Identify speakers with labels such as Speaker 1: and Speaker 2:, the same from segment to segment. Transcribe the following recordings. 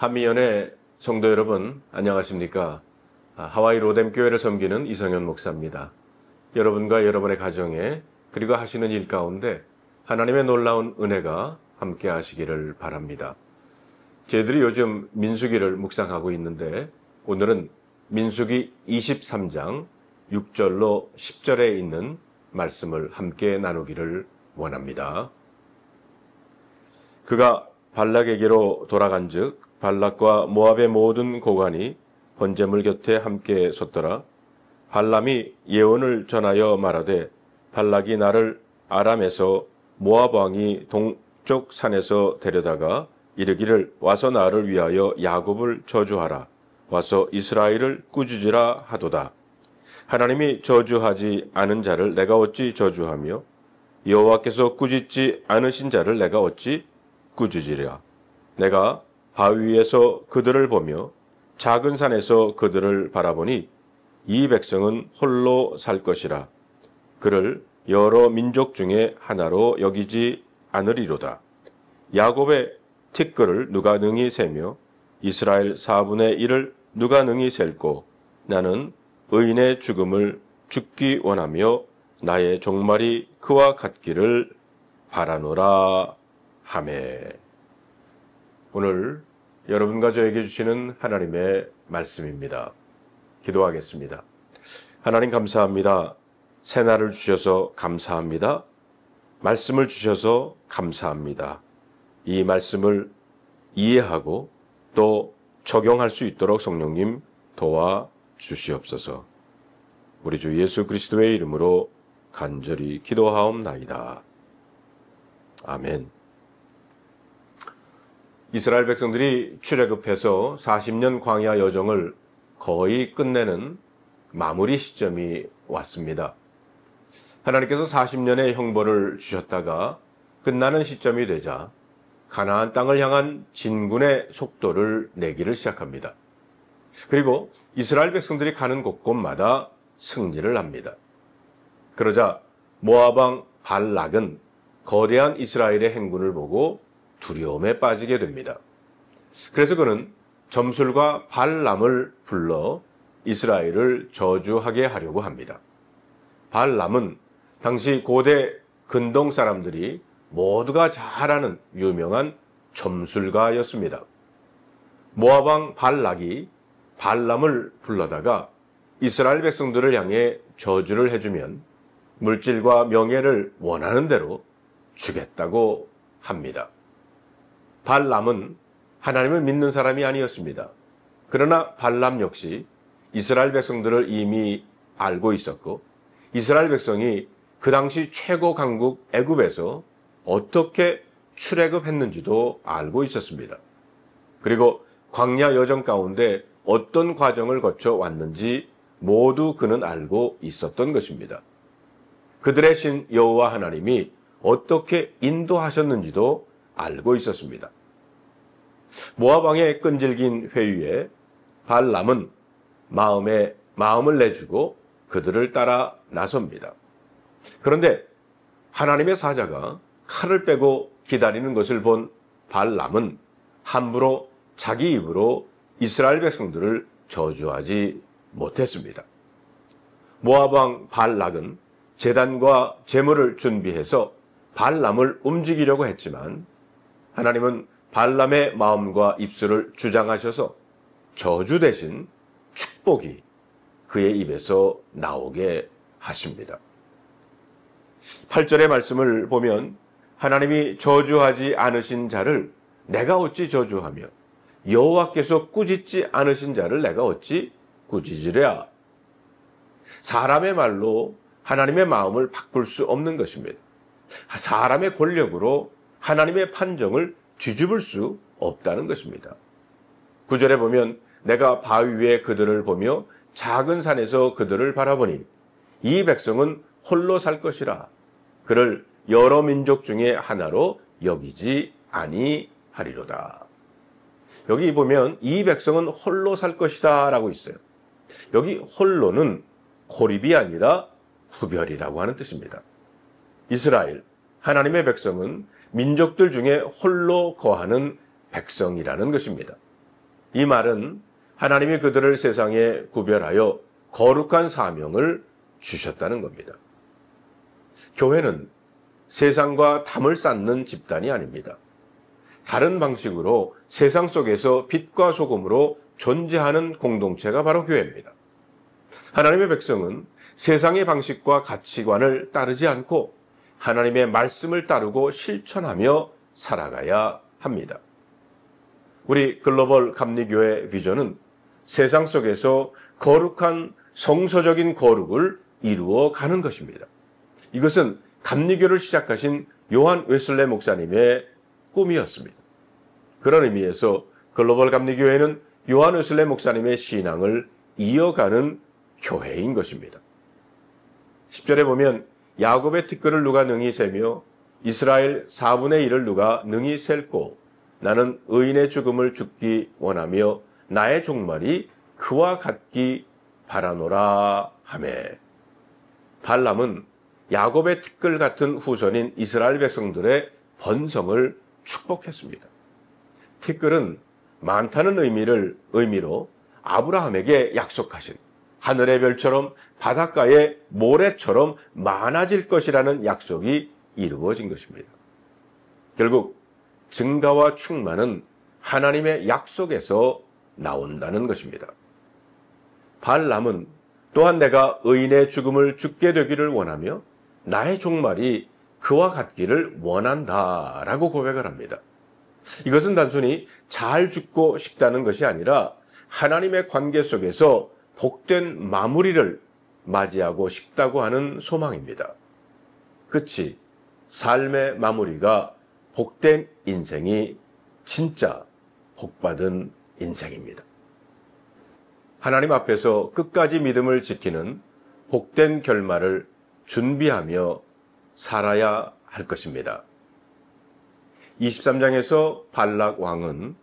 Speaker 1: 한미연의 성도 여러분, 안녕하십니까? 하와이 로뎀 교회를 섬기는 이성현 목사입니다. 여러분과 여러분의 가정에 그리고 하시는 일 가운데 하나님의 놀라운 은혜가 함께 하시기를 바랍니다. 저희들이 요즘 민수기를 묵상하고 있는데 오늘은 민수기 23장 6절로 10절에 있는 말씀을 함께 나누기를 원합니다. 그가 발락에게로 돌아간즉 발락과 모압의 모든 고관이 번제물 곁에 함께 섰더라. 발람이 예언을 전하여 말하되 발락이 나를 아람에서 모압 왕이 동쪽 산에서 데려다가 이르기를 와서 나를 위하여 야곱을 저주하라. 와서 이스라엘을 꾸짖으라 하도다. 하나님이 저주하지 않은 자를 내가 어찌 저주하며 여호와께서 꾸짖지 않으신 자를 내가 어찌 꾸짖으랴. 내가 바위 위에서 그들을 보며 작은 산에서 그들을 바라보니 이 백성은 홀로 살 것이라. 그를 여러 민족 중에 하나로 여기지 않으리로다. 야곱의 티끌을 누가 능히 세며 이스라엘 4분의 1을 누가 능히 셀고 나는 의인의 죽음을 죽기 원하며 나의 종말이 그와 같기를 바라노라 하매. 오늘 여러분과 저에게 주시는 하나님의 말씀입니다. 기도하겠습니다. 하나님 감사합니다. 새날을 주셔서 감사합니다. 말씀을 주셔서 감사합니다. 이 말씀을 이해하고 또 적용할 수 있도록 성령님 도와주시옵소서. 우리 주 예수 그리스도의 이름으로 간절히 기도하옵나이다. 아멘. 이스라엘 백성들이 출애굽해서 40년 광야 여정을 거의 끝내는 마무리 시점이 왔습니다. 하나님께서 40년의 형벌을 주셨다가 끝나는 시점이 되자 가나안 땅을 향한 진군의 속도를 내기를 시작합니다. 그리고 이스라엘 백성들이 가는 곳곳마다 승리를 합니다. 그러자 모압 왕 발락은 거대한 이스라엘의 행군을 보고 두려움에 빠지게 됩니다. 그래서 그는 점술과 발람을 불러 이스라엘을 저주하게 하려고 합니다. 발람은 당시 고대 근동 사람들이 모두가 잘 아는 유명한 점술가였습니다. 모압 왕 발락이 발람을 불러다가 이스라엘 백성들을 향해 저주를 해주면 물질과 명예를 원하는 대로 주겠다고 합니다. 발람은 하나님을 믿는 사람이 아니었습니다. 그러나 발람 역시 이스라엘 백성들을 이미 알고 있었고 이스라엘 백성이 그 당시 최고 강국 애굽에서 어떻게 출애굽했는지도 알고 있었습니다. 그리고 광야 여정 가운데 어떤 과정을 거쳐 왔는지 모두 그는 알고 있었던 것입니다. 그들의 신 여호와 하나님이 어떻게 인도하셨는지도 알고 있었습니다. 모압 왕의 끈질긴 회유에 발람은 마음을 내주고 그들을 따라 나섭니다. 그런데 하나님의 사자가 칼을 빼고 기다리는 것을 본 발람은 함부로 자기 입으로 이스라엘 백성들을 저주하지 못했습니다. 모압 왕 발락은 제단과 제물을 준비해서 발람을 움직이려고 했지만 하나님은 발람의 마음과 입술을 주장하셔서 저주 대신 축복이 그의 입에서 나오게 하십니다. 8절의 말씀을 보면 하나님이 저주하지 않으신 자를 내가 어찌 저주하며 여호와께서 꾸짖지 않으신 자를 내가 어찌 꾸짖으랴. 사람의 말로 하나님의 마음을 바꿀 수 없는 것입니다. 사람의 권력으로 하나님의 판정을 뒤집을 수 없다는 것입니다. 9절에 보면 내가 바위 위에 그들을 보며 작은 산에서 그들을 바라보니 이 백성은 홀로 살 것이라. 그를 여러 민족 중에 하나로 여기지 아니하리로다. 여기 보면 이 백성은 홀로 살 것이다 라고 있어요. 여기 홀로는 고립이 아니라 후별이라고 하는 뜻입니다. 이스라엘, 하나님의 백성은 민족들 중에 홀로 거하는 백성이라는 것입니다. 이 말은 하나님이 그들을 세상에 구별하여 거룩한 사명을 주셨다는 겁니다. 교회는 세상과 담을 쌓는 집단이 아닙니다. 다른 방식으로 세상 속에서 빛과 소금으로 존재하는 공동체가 바로 교회입니다. 하나님의 백성은 세상의 방식과 가치관을 따르지 않고 하나님의 말씀을 따르고 실천하며 살아가야 합니다. 우리 글로벌 감리교회 비전은 세상 속에서 거룩한 성서적인 거룩을 이루어 가는 것입니다. 이것은 감리교를 시작하신 요한 웨슬레 목사님의 꿈이었습니다. 그런 의미에서 글로벌 감리교회는 요한 웨슬레 목사님의 신앙을 이어가는 교회인 것입니다. 10절에 보면 야곱의 티끌을 누가 능히 세며 이스라엘 4분의 1을 누가 능히 셀고 나는 의인의 죽음을 죽기 원하며 나의 종말이 그와 같기 바라노라 하매. 발람은 야곱의 티끌 같은 후손인 이스라엘 백성들의 번성을 축복했습니다. 티끌은 많다는 의미로 아브라함에게 약속하신 하늘의 별처럼 바닷가의 모래처럼 많아질 것이라는 약속이 이루어진 것입니다. 결국 증가와 충만은 하나님의 약속에서 나온다는 것입니다. 발람은 또한 내가 의인의 죽음을 죽게 되기를 원하며 나의 종말이 그와 같기를 원한다라고 고백을 합니다. 이것은 단순히 잘 죽고 싶다는 것이 아니라 하나님의 관계 속에서 복된 마무리를 맞이하고 싶다고 하는 소망입니다. 그치, 삶의 마무리가 복된 인생이 진짜 복받은 인생입니다. 하나님 앞에서 끝까지 믿음을 지키는 복된 결말을 준비하며 살아야 할 것입니다. 23장에서 발락 왕은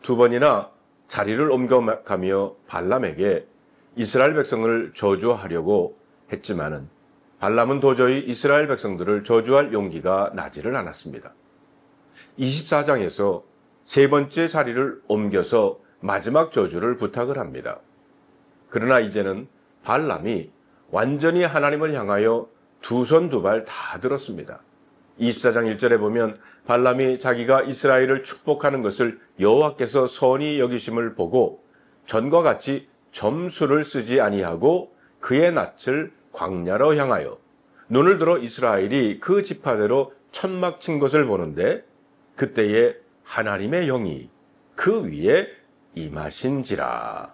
Speaker 1: 두 번이나 자리를 옮겨가며 발람에게 이스라엘 백성을 저주하려고 했지만은 발람은 도저히 이스라엘 백성들을 저주할 용기가 나지를 않았습니다. 24장에서 세 번째 자리를 옮겨서 마지막 저주를 부탁을 합니다. 그러나 이제는 발람이 완전히 하나님을 향하여 두 손 두 발 다 들었습니다. 24장 1절에 보면 발람이 자기가 이스라엘을 축복하는 것을 여호와께서 선히 여기심을 보고 전과 같이 점수를 쓰지 아니하고 그의 낯을 광야로 향하여 눈을 들어 이스라엘이 그 지파대로 천막 친 것을 보는데 그때에 하나님의 영이 그 위에 임하신지라.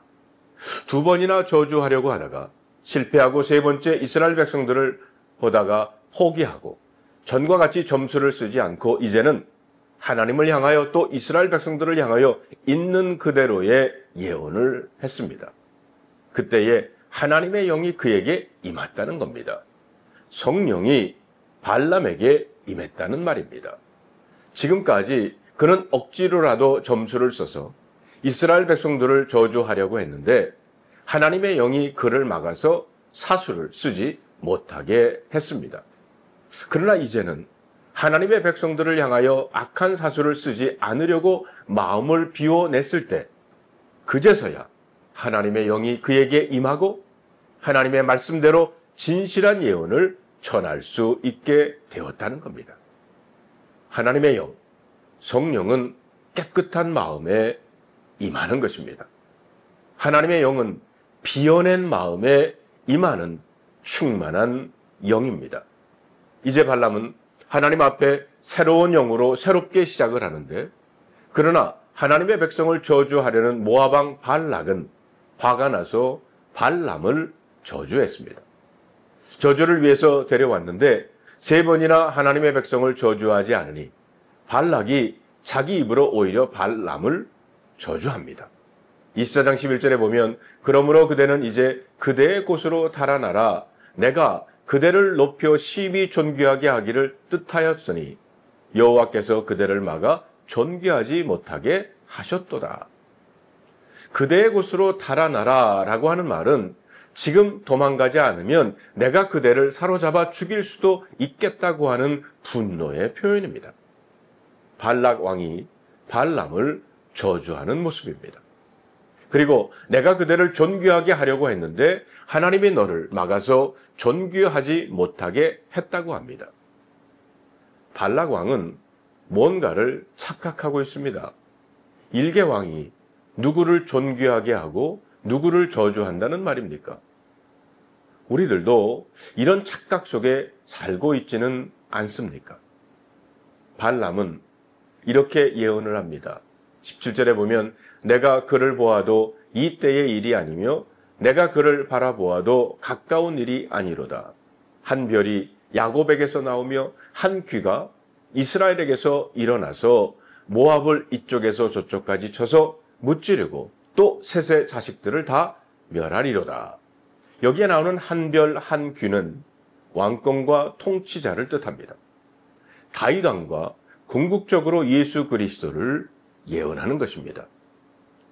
Speaker 1: 두 번이나 저주하려고 하다가 실패하고 세 번째 이스라엘 백성들을 보다가 포기하고 전과 같이 점수를 쓰지 않고 이제는 하나님을 향하여 또 이스라엘 백성들을 향하여 있는 그대로의 예언을 했습니다. 그때에 하나님의 영이 그에게 임했다는 겁니다. 성령이 발람에게 임했다는 말입니다. 지금까지 그는 억지로라도 점수를 써서 이스라엘 백성들을 저주하려고 했는데 하나님의 영이 그를 막아서 사수를 쓰지 못하게 했습니다. 그러나 이제는 하나님의 백성들을 향하여 악한 사수를 쓰지 않으려고 마음을 비워냈을 때 그제서야 하나님의 영이 그에게 임하고 하나님의 말씀대로 진실한 예언을 전할 수 있게 되었다는 겁니다. 하나님의 영, 성령은 깨끗한 마음에 임하는 것입니다. 하나님의 영은 비워낸 마음에 임하는 충만한 영입니다. 이제 발람은 하나님 앞에 새로운 영으로 새롭게 시작을 하는데 그러나 하나님의 백성을 저주하려는 모압왕 발락은 화가 나서 발람을 저주했습니다. 저주를 위해서 데려왔는데 세 번이나 하나님의 백성을 저주하지 않으니 발락이 자기 입으로 오히려 발람을 저주합니다. 24장 11절에 보면 그러므로 그대는 이제 그대의 곳으로 달아나라. 내가 그대를 높여 심히 존귀하게 하기를 뜻하였으니 여호와께서 그대를 막아 존귀하지 못하게 하셨도다. 그대의 곳으로 달아나라 라고 하는 말은 지금 도망가지 않으면 내가 그대를 사로잡아 죽일 수도 있겠다고 하는 분노의 표현입니다. 발락 왕이 발람을 저주하는 모습입니다. 그리고 내가 그대를 존귀하게 하려고 했는데 하나님이 너를 막아서 존귀하지 못하게 했다고 합니다. 발락 왕은 뭔가를 착각하고 있습니다. 일개 왕이 누구를 존귀하게 하고 누구를 저주한다는 말입니까? 우리들도 이런 착각 속에 살고 있지는 않습니까? 발람은 이렇게 예언을 합니다. 17절에 보면 내가 그를 보아도 이 때의 일이 아니며 내가 그를 바라보아도 가까운 일이 아니로다. 한 별이 야곱에게서 나오며 한 귀가 이스라엘에게서 일어나서 모압을 이쪽에서 저쪽까지 쳐서 무찌르고 또 셋의 자식들을 다 멸하리로다. 여기에 나오는 한 별 한 귀는 왕권과 통치자를 뜻합니다. 다윗 왕과 궁극적으로 예수 그리스도를 예언하는 것입니다.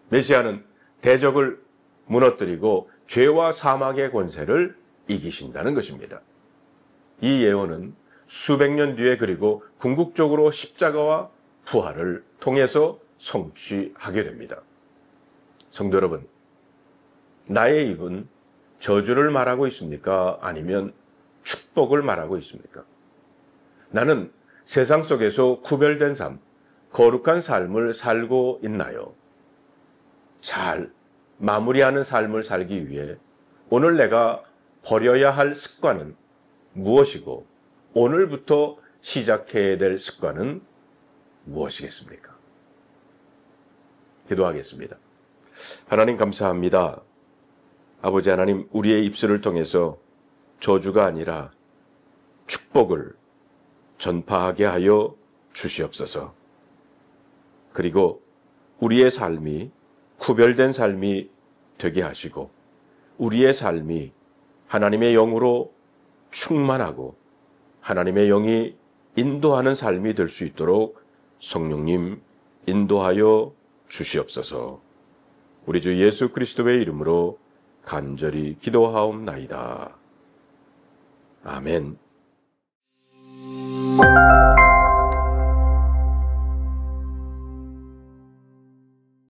Speaker 1: 메시아는 대적을 무너뜨리고 죄와 사망의 권세를 이기신다는 것입니다. 이 예언은 수백 년 뒤에 그리고 궁극적으로 십자가와 부활을 통해서 성취하게 됩니다. 성도 여러분, 나의 입은 저주를 말하고 있습니까? 아니면 축복을 말하고 있습니까? 나는 세상 속에서 구별된 삶, 거룩한 삶을 살고 있나요? 잘 마무리하는 삶을 살기 위해 오늘 내가 버려야 할 습관은 무엇이고 오늘부터 시작해야 될 습관은 무엇이겠습니까? 기도하겠습니다. 하나님 감사합니다. 아버지 하나님, 우리의 입술을 통해서 저주가 아니라 축복을 전파하게 하여 주시옵소서. 그리고 우리의 삶이 구별된 삶이 되게 하시고 우리의 삶이 하나님의 영으로 충만하고 하나님의 영이 인도하는 삶이 될 수 있도록 성령님 인도하여 주시옵소서. 우리 주 예수 그리스도의 이름으로 간절히 기도하옵나이다. 아멘.